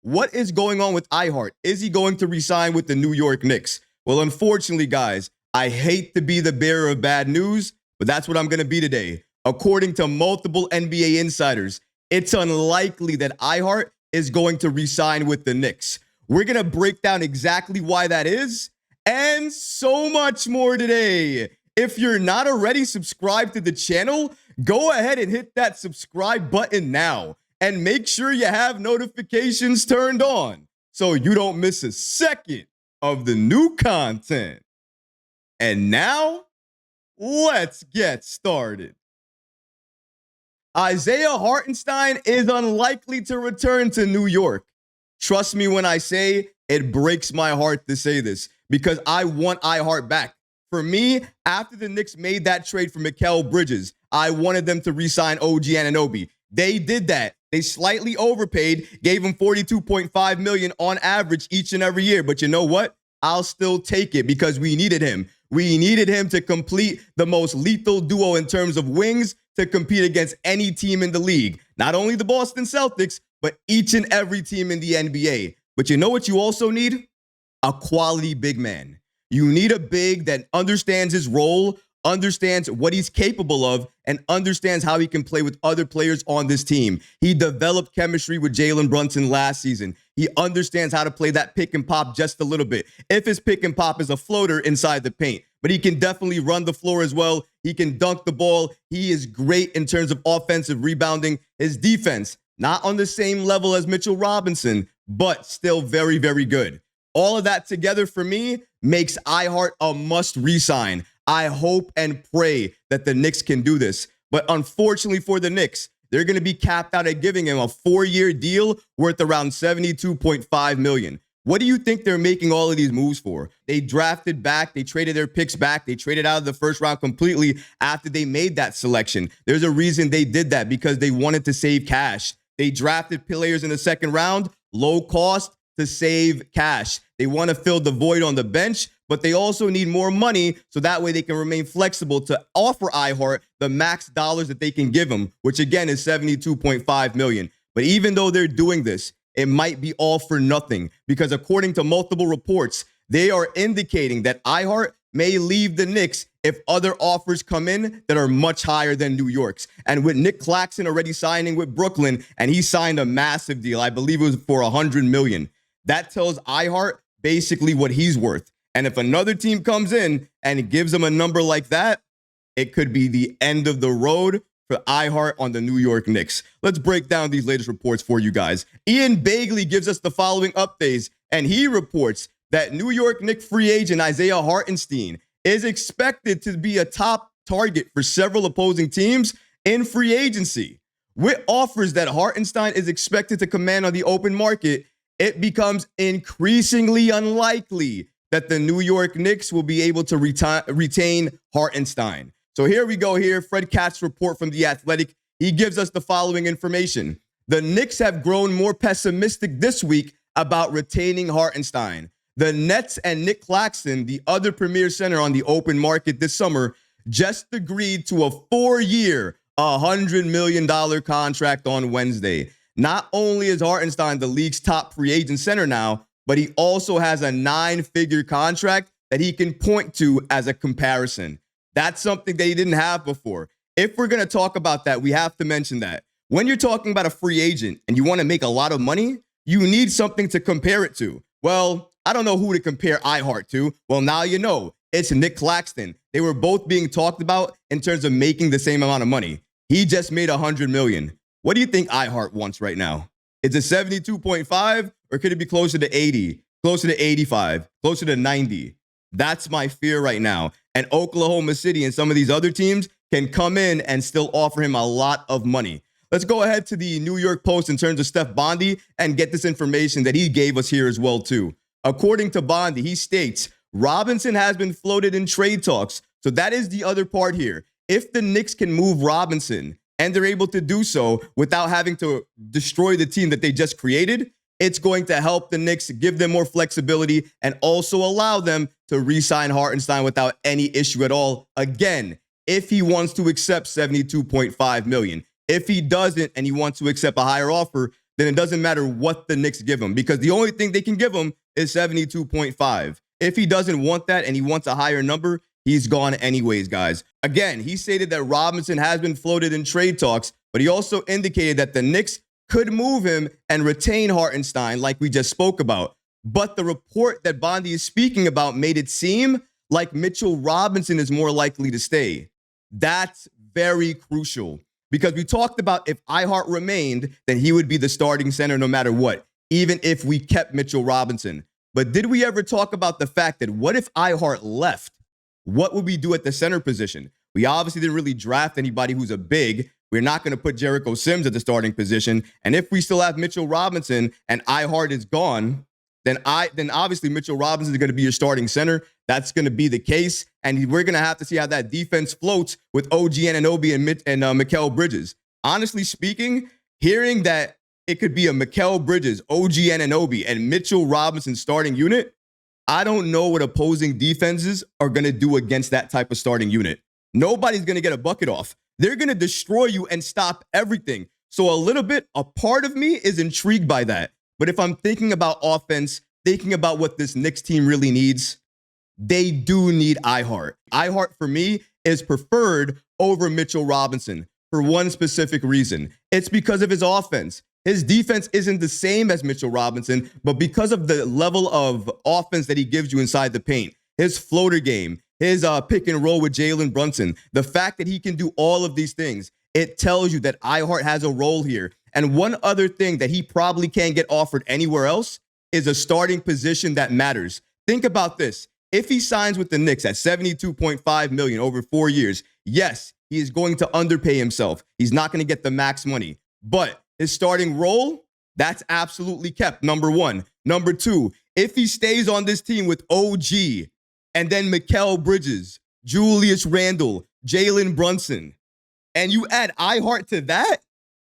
What is going on with IHart? Is he going to resign with the New York Knicks? Well, unfortunately, guys, I hate to be the bearer of bad news, but that's what I'm going to be today. According to multiple NBA insiders, it's unlikely that IHart is going to resign with the Knicks. We're going to break down exactly why that is and so much more today. If you're not already subscribed to the channel, go ahead and hit that subscribe button now and make sure you have notifications turned on so you don't miss a second of the new content. And now, let's get started. Isaiah Hartenstein is unlikely to return to New York. Trust me when I say it breaks my heart to say this because I want IHart back. For me, after the Knicks made that trade for Mikal Bridges, I wanted them to re-sign OG Anunoby. They did that. They slightly overpaid, gave him $42.5 million on average each and every year. But you know what? I'll still take it because we needed him. We needed him to complete the most lethal duo in terms of wings to compete against any team in the league. Not only the Boston Celtics, but each and every team in the NBA. But you know what you also need? A quality big man. You need a big that understands his role, understands what he's capable of, and understands how he can play with other players on this team. He developed chemistry with Jalen Brunson last season. He understands how to play that pick and pop just a little bit. If his pick and pop is a floater inside the paint, but he can definitely run the floor as well. He can dunk the ball. He is great in terms of offensive rebounding. His defense, not on the same level as Mitchell Robinson, but still very, very good. All of that together for me makes IHart a must re-sign. I hope and pray that the Knicks can do this. But unfortunately for the Knicks, they're going to be capped out at giving him a 4-year deal worth around $72.5 million. What do you think they're making all of these moves for? They drafted back. They traded their picks back. They traded out of the first round completely after they made that selection. There's a reason they did that because they wanted to save cash. They drafted players in the second round, low cost to save cash. They want to fill the void on the bench, but they also need more money so that way they can remain flexible to offer IHart the max dollars that they can give him, which again is $72.5 million. But even though they're doing this, it might be all for nothing because according to multiple reports, they are indicating that IHart may leave the Knicks if other offers come in that are much higher than New York's. And with Nick Claxton already signing with Brooklyn, and he signed a massive deal, I believe it was for $100 million. That tells IHart basically what he's worth. And if another team comes in and gives him a number like that, it could be the end of the road for IHart on the New York Knicks. Let's break down these latest reports for you guys. Ian Bagley gives us the following updates, and he reports that New York Knicks free agent Isaiah Hartenstein is expected to be a top target for several opposing teams in free agency. With offers that Hartenstein is expected to command on the open market, it becomes increasingly unlikely that the New York Knicks will be able to retain Hartenstein. So here we go here. Fred Katz's report from The Athletic. He gives us the following information. The Knicks have grown more pessimistic this week about retaining Hartenstein. The Nets and Nick Claxton, the other premier center on the open market this summer, just agreed to a 4-year, $100 million contract on Wednesday. Not only is Hartenstein the league's top free agent center now, but he also has a 9-figure contract that he can point to as a comparison. That's something that he didn't have before. If we're going to talk about that, we have to mention that. When you're talking about a free agent and you want to make a lot of money, you need something to compare it to. Well, I don't know who to compare IHart to. Well, now you know. It's Nick Claxton. They were both being talked about in terms of making the same amount of money. He just made $100 million. What do you think IHart wants right now? Is it 72.5 or could it be closer to 80, closer to 85, closer to 90? That's my fear right now. And Oklahoma City and some of these other teams can come in and still offer him a lot of money. Let's go ahead to the New York Post in terms of Steph Bondy and get this information that he gave us here as well, too. According to Bondy, he states, Robinson has been floated in trade talks. So that is the other part here. If the Knicks can move Robinson and they're able to do so without having to destroy the team that they just created, it's going to help the Knicks, give them more flexibility, and also allow them to re-sign Hartenstein without any issue at all. Again, if he wants to accept $72.5 million. If he doesn't and he wants to accept a higher offer, then it doesn't matter what the Knicks give him, because the only thing they can give him is 72.5. If he doesn't want that and he wants a higher number, he's gone anyways, guys. Again, he stated that Robinson has been floated in trade talks, but he also indicated that the Knicks could move him and retain Hartenstein like we just spoke about. But the report that Bondi is speaking about made it seem like Mitchell Robinson is more likely to stay. That's very crucial, because we talked about if IHart remained, then he would be the starting center no matter what, even if we kept Mitchell Robinson. But did we ever talk about the fact that what if IHart left? What would we do at the center position? We obviously didn't really draft anybody who's a big. We're not going to put Jericho Sims at the starting position. And if we still have Mitchell Robinson and IHart is gone, then obviously Mitchell Robinson is going to be your starting center. That's going to be the case. And we're going to have to see how that defense floats with OG Anunoby and Mikal Bridges. Honestly speaking, hearing that it could be a Mikal Bridges, OG Anunoby, and Mitchell Robinson starting unit, I don't know what opposing defenses are going to do against that type of starting unit. Nobody's going to get a bucket off. They're going to destroy you and stop everything. So a part of me is intrigued by that. But if I'm thinking about offense, thinking about what this Knicks team really needs, they do need IHart. IHart, for me, is preferred over Mitchell Robinson for one specific reason. It's because of his offense. His defense isn't the same as Mitchell Robinson, but because of the level of offense that he gives you inside the paint, his floater game, his pick and roll with Jalen Brunson, the fact that he can do all of these things, it tells you that IHart has a role here. And one other thing that he probably can't get offered anywhere else is a starting position that matters. Think about this. If he signs with the Knicks at $72.5 million over 4 years, yes, he is going to underpay himself. He's not going to get the max money. But his starting role, that's absolutely kept, number one. Number two, if he stays on this team with OG and then Mikal Bridges, Julius Randle, Jalen Brunson, and you add IHart to that,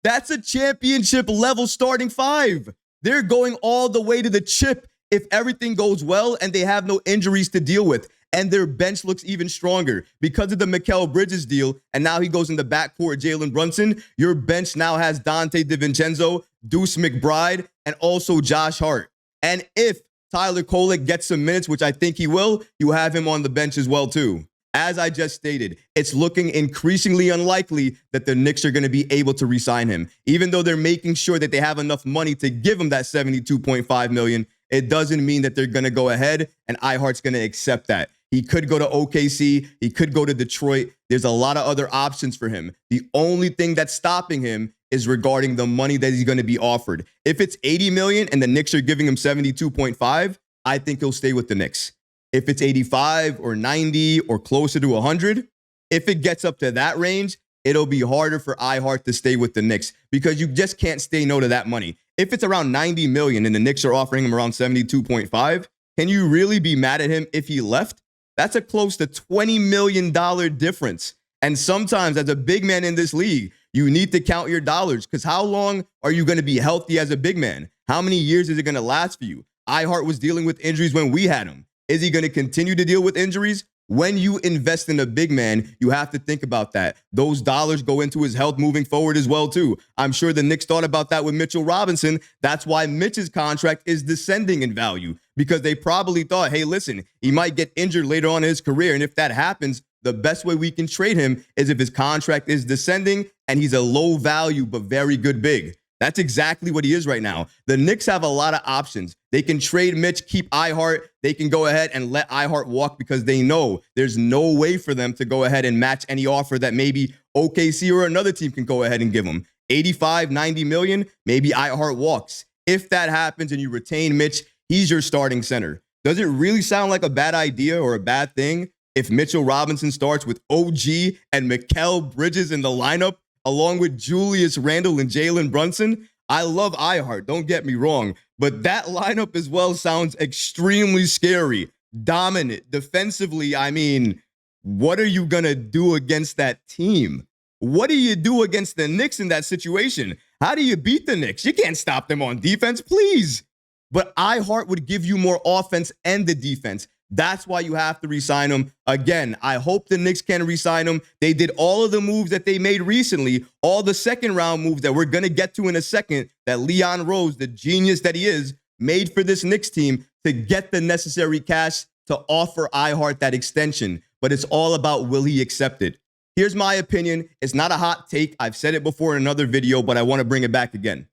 that's a championship level starting five. They're going all the way to the chip if everything goes well and they have no injuries to deal with. And their bench looks even stronger because of the Mikal Bridges deal. And now he goes in the backcourt, Jalen Brunson. Your bench now has Dante DiVincenzo, Deuce McBride, and also Josh Hart. And if Tyler Kolek gets some minutes, which I think he will, you have him on the bench as well too. As I just stated, it's looking increasingly unlikely that the Knicks are going to be able to re-sign him. Even though they're making sure that they have enough money to give him that $72.5 million, it doesn't mean that they're going to go ahead and IHart's going to accept that. He could go to OKC. He could go to Detroit. There's a lot of other options for him. The only thing that's stopping him is regarding the money that he's going to be offered. If it's $80 million and the Knicks are giving him $72.5, I think he'll stay with the Knicks. If it's 85 or 90 or closer to 100, if it gets up to that range, it'll be harder for IHart to stay with the Knicks because you just can't say no to that money. If it's around 90 million and the Knicks are offering him around 72.5, can you really be mad at him if he left? That's a close to $20 million difference. And sometimes as a big man in this league, you need to count your dollars because how long are you going to be healthy as a big man? How many years is it going to last for you? IHart was dealing with injuries when we had him. Is he going to continue to deal with injuries? When you invest in a big man, you have to think about that. Those dollars go into his health moving forward as well, too. I'm sure the Knicks thought about that with Mitchell Robinson. That's why Mitch's contract is descending in value, because they probably thought, hey, listen, he might get injured later on in his career. And if that happens, the best way we can trade him is if his contract is descending and he's a low value but very good big. That's exactly what he is right now. The Knicks have a lot of options. They can trade Mitch, keep IHart. They can go ahead and let IHart walk because they know there's no way for them to go ahead and match any offer that maybe OKC or another team can go ahead and give them. 85, 90 million, maybe IHart walks. If that happens and you retain Mitch, he's your starting center. Does it really sound like a bad idea or a bad thing if Mitchell Robinson starts with OG and Mikal Bridges in the lineup, along with Julius Randle and Jalen Brunson? I love IHart, don't get me wrong, but that lineup as well sounds extremely scary, dominant. Defensively, I mean, what are you going to do against that team? What do you do against the Knicks in that situation? How do you beat the Knicks? You can't stop them on defense, please. But IHart would give you more offense and the defense. That's why you have to re-sign him. Again, I hope the Knicks can re-sign him. They did all of the moves that they made recently, all the second-round moves that we're going to get to in a second, that Leon Rose, the genius that he is, made for this Knicks team to get the necessary cash to offer IHart that extension. But it's all about, will he accept it? Here's my opinion. It's not a hot take. I've said it before in another video, but I want to bring it back again.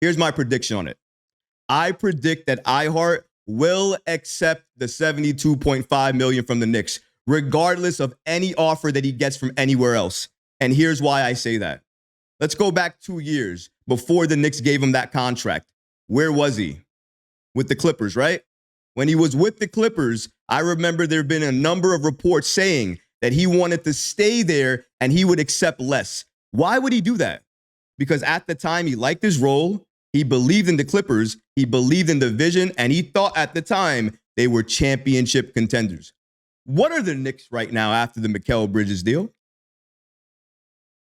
Here's my prediction on it. I predict that IHart will accept the $72.5 million from the Knicks, regardless of any offer that he gets from anywhere else. And here's why I say that. Let's go back 2 years before the Knicks gave him that contract. Where was he? With the Clippers, right? When he was with the Clippers, I remember there have been a number of reports saying that he wanted to stay there and he would accept less. Why would he do that? Because at the time, he liked his role. He believed in the Clippers, he believed in the vision, and he thought at the time they were championship contenders. What are the Knicks right now after the Mikal Bridges deal?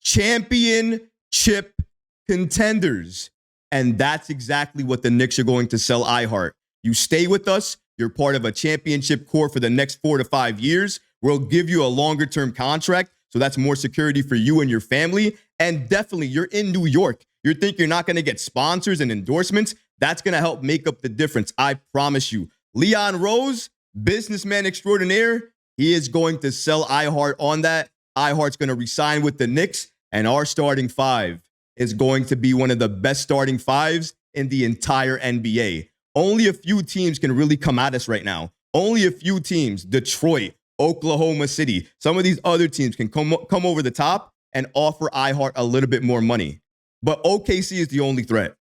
Championship contenders. And that's exactly what the Knicks are going to sell IHart. You stay with us, you're part of a championship core for the next 4 to 5 years. We'll give you a longer-term contract, so that's more security for you and your family. And definitely, you're in New York. You think you're not going to get sponsors and endorsements? That's going to help make up the difference. I promise you. Leon Rose, businessman extraordinaire, he is going to sell IHart on that. IHart's going to resign with the Knicks, and our starting five is going to be one of the best starting fives in the entire NBA. Only a few teams can really come at us right now. Only a few teams, Detroit, Oklahoma City, some of these other teams can come over the top and offer IHart a little bit more money. But OKC is the only threat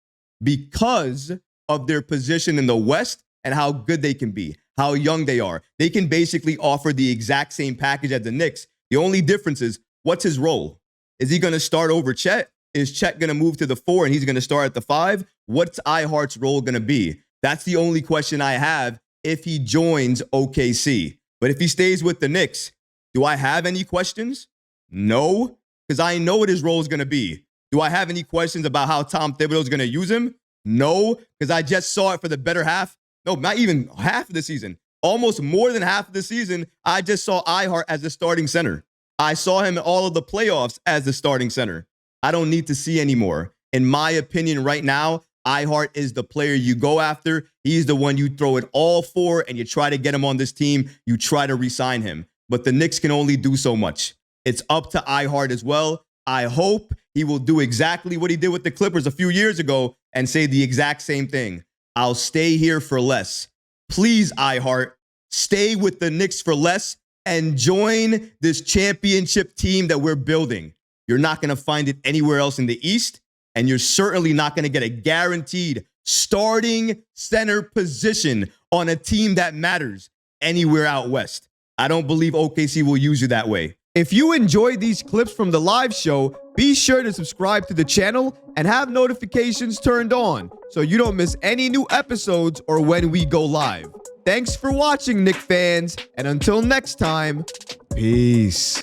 because of their position in the West and how good they can be, how young they are. They can basically offer the exact same package as the Knicks. The only difference is, what's his role? Is he going to start over Chet? Is Chet going to move to the 4 and he's going to start at the 5? What's IHart's role going to be? That's the only question I have if he joins OKC. But if he stays with the Knicks, do I have any questions? No, because I know what his role is going to be. Do I have any questions about how Tom Thibodeau is going to use him? No, because I just saw it for the better half. No, not even half of the season. Almost more than half of the season, I just saw IHart as the starting center. I saw him in all of the playoffs as the starting center. I don't need to see anymore. In my opinion right now, IHart is the player you go after. He's the one you throw it all for, and you try to get him on this team. You try to re-sign him. But the Knicks can only do so much. It's up to IHart as well. I hope he will do exactly what he did with the Clippers a few years ago and say the exact same thing. I'll stay here for less. Please, IHart, stay with the Knicks for less and join this championship team that we're building. You're not going to find it anywhere else in the East, and you're certainly not going to get a guaranteed starting center position on a team that matters anywhere out West. I don't believe OKC will use you that way. If you enjoyed these clips from the live show, be sure to subscribe to the channel and have notifications turned on so you don't miss any new episodes or when we go live. Thanks for watching, Knicks fans, and until next time, peace.